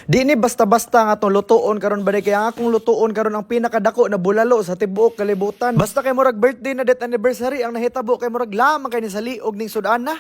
Di ni basta-basta nga atong lutuon karon ba kaya nga akong lutuon karon ang pinakadako na bulalo sa tibuok kalibutan. Basta kay murag birthday na death anniversary ang nahitabo kay murag lamang kay ni sa liog ning sudan na.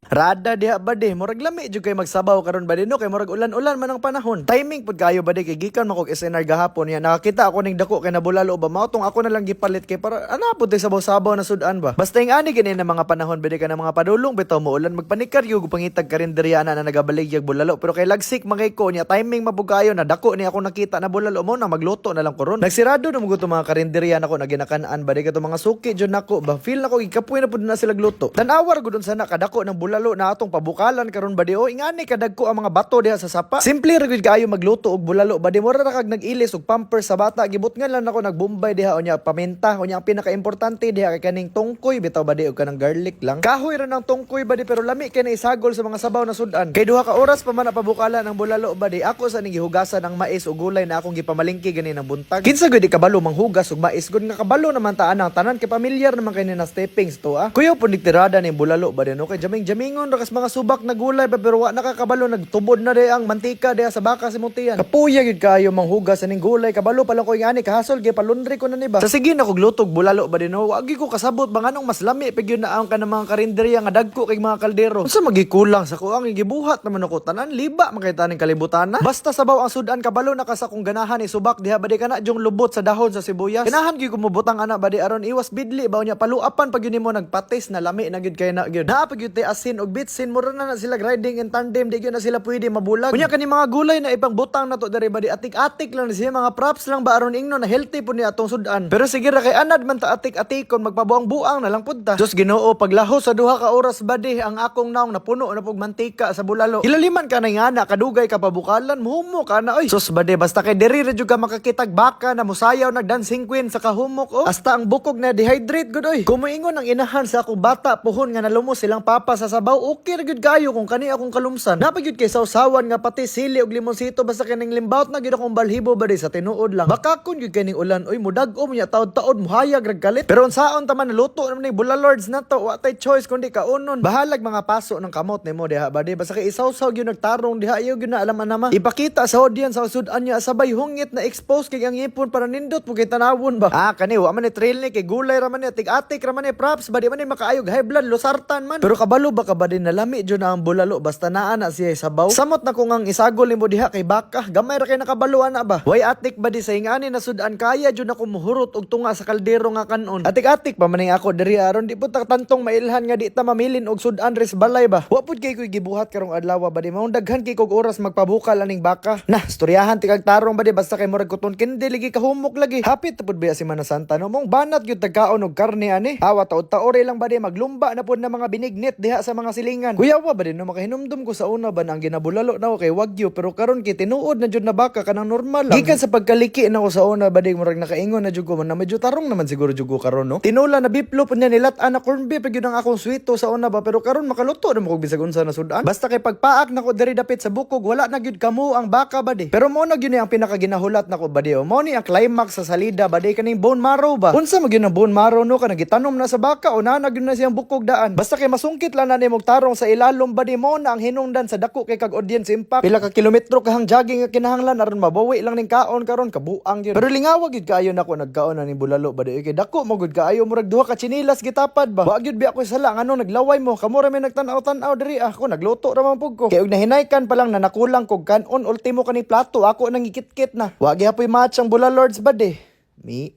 Rada diha ba di, murag lami jud kay magsabaw karon ba di no kay murag ulan-ulan man ang panahon. Timing pud kayo ba di kay gikan man kog SNR gahapon ya nakakita ako ning dako kay nabulalo ba mao tong ako na lang gipalit kay para ana pud sabaw-sabaw na sudan ba. Basta ing ani gani na mga panahon ba di ka na mga padulong bitaw mo ulan magpanikaryo ug pangitag karinderya na nagabaligya bulalo pero kay lagsik mangay ko niya timing mabugayo na dako ni ako nakita na bulalo mo na magluto na lang koron. Nagsirado na mo to mga karinderya nako na ginakan-an ba di ka to mga suki jud nako ba feel nako gikapoy na pud na sila gluto. Tan-awar gud sana kadako ng bulalo na atong pabukalan karon ba di o ingani kadagko ang mga bato diha sa sapa. Simple ra gud kaayo magluto og bulalo ba di mo ra kag nag-ilis og pampers sa bata gibot nga lang ako nagbombay diha unya paminta unya ang pinaka-importante diha kay kaning tungkoy bitaw ba di og kanang garlic lang. Kahoy ra ng tungkoy ba di pero lami kay na isagol sa mga sabaw na sudan. Kay duha ka oras pa man pabukalan ang bulalo ba di ako sa ning gihugasan ang mais o gulay na akong gipamalingki gani ng buntag. Kinsa gud di kabalo manghugas og mais gud nga kabalo naman ta anang tanan kay pamilyar naman kay ni na steppings to ah. Kuyo pud tirada ning bulalo ba di no kay jaming-jamingon ra kas mga subak na gulay ba pero wa nakakabalo nagtubod na di ang mantika diha sa baka simutian. Kapuya gid kayo manghugas ning gulay kabalo pa lang ko ingani kahasol gyud palundri ko na ni ba. Sa sige na kog lutog bulalo ba di no wagi ko kasabot ba nganong mas lami pag yun na ang kanang mga karinderya nga dagko kay mga kaldero. Unsa magikulang sa ko ang gibuhat naman ako tanan liba makita ning kalibutan na. Basta sabaw ang sudan kabalo na ka sa kung ganahan isubak diha ba di kana jong lubot sa dahon sa sibuyas. Ganahan gyud ko mobutang ana ba di aron iwas bidli ba unya paluapan pag yun mo nagpatis na lami na gyud kay na gyud. Naa pag yun te asin og bitsin mo na sila riding in tandem di gyud na sila pwede mabulag. Unya kani mga gulay na ipang butang na to diri ba di atik-atik lang siya mga props lang ba aron ingno na healthy pud ni atong sudan. Pero sige ra kay anad man ta atik-atikon magpabuang-buang na lang pud ta. Diyos Ginoo paglahos sa duha ka oras ba di ang akong naong napuno na pug mantika sa bulalo. Ilaliman ka na ngana kadugay ka pabukalan muhumo ka na oy. Sus ba di basta kay diri ra jud ka makakitag baka na musayaw nag dancing queen sa kahumok oh. Hasta ang bukog na dehydrate gud oy. Kumuingon ang inahan sa akong bata puhon nga nalumos silang papa sa sabaw okay ra gud kayo kung kani akong kalumsan. Napagyud kay sausawan nga pati sili og limonsito basta kaning limbaut na gyud akong balhibo ba di sa tinuod lang. Baka kun gyud kaning ulan oy mudag-o nya taod-taod muhayag rag kalit. Pero unsaon ta man naluto naman ni bulalords na to wa tay choice kundi kaunon. Bahalag mga paso ng kamot nimo diha ba di basta kay isawsaw gyud nagtarong diha ayo gyud na alam nama. Ipakita sa audience sa sudan nya sabay hungit na expose kay ang ipon para nindot mo kay tanawon ba. Kani wa man ni trail ni kay gulay ra man ni atik-atik ra man ni props ba di man ni makaayog high blood losartan man. Pero kabalo ba ka ba din nalami jud na ang bulalo basta naa na siya sabaw. Samot na kung ang isagol nimo diha kay baka gamay ra kay nakabaluan na ba. Way atik ba di sa ingani na sudan kaya jud ako muhurot og tunga sa kaldero nga kanon. Atik-atik pa man ako diri aron di pud tantong mailhan nga di ta mamilin og sudan res balay ba. Wa pud kay koy gibuhat karong adlaw ba di mao daghan kay kog oras magpabukal aning baka. Nah, storyahan tikag tarong ba di basta kay murag kuton kindi ligi kahumok lagi. Hapit pud ba si Semana Santa no mong banat gyud tagkaon og karne ani. Awa taod-taore lang ba di maglumba na pud na mga binignit diha sa mga silingan. Kuya wa ba di no makahinumdum ko sa una ba ang ginabulalo na kay wagyu pero karon kay tinuod na jud na baka kanang normal lang. Gikan sa pagkaliki na ko sa una ba di murag nakaingon na jud ko man na medyo tarong naman siguro jud ko karon no. Tinula na biplo pud niya nilat-an na corn beef gyud ang akong sweeto sa una ba pero karon makaluto na mo kog bisag unsa na sudan. Basta kay pagpaak nako diri dapit sa bukog wala na gyud kamo ang baka ba di. Pero mo na gyud ang pinakaginahulat nako ba di o. Mo ni ang climax sa salida ba di kaning bone marrow ba. Unsa mo gyud ang bone marrow no kana gitanom na sa baka o na gyud na siyang bukog daan. Basta kay masungkit lang na nimo tarong sa ilalom ba di mo na ang hinungdan sa dako kay kag audience impact. Pila ka kilometro kahang jogging nga kinahanglan aron mabawi lang ning kaon karon kabuang gyud. Pero lingawag gyud kaayo nako nagkaon na ni bulalo ba di kay dako mo gud kaayo murag duha ka chinilas gitapad ba. Wa gyud bi ako sala ngano naglaway mo kamo ra may nagtan-aw diri ako nagluto ra man pug ko. Kay og nahinaykan pa lang na nakulang kog kanon ultimo kani plato ako nang ikit-kit na. Wa gyapon match ang bulalords ba di. Mi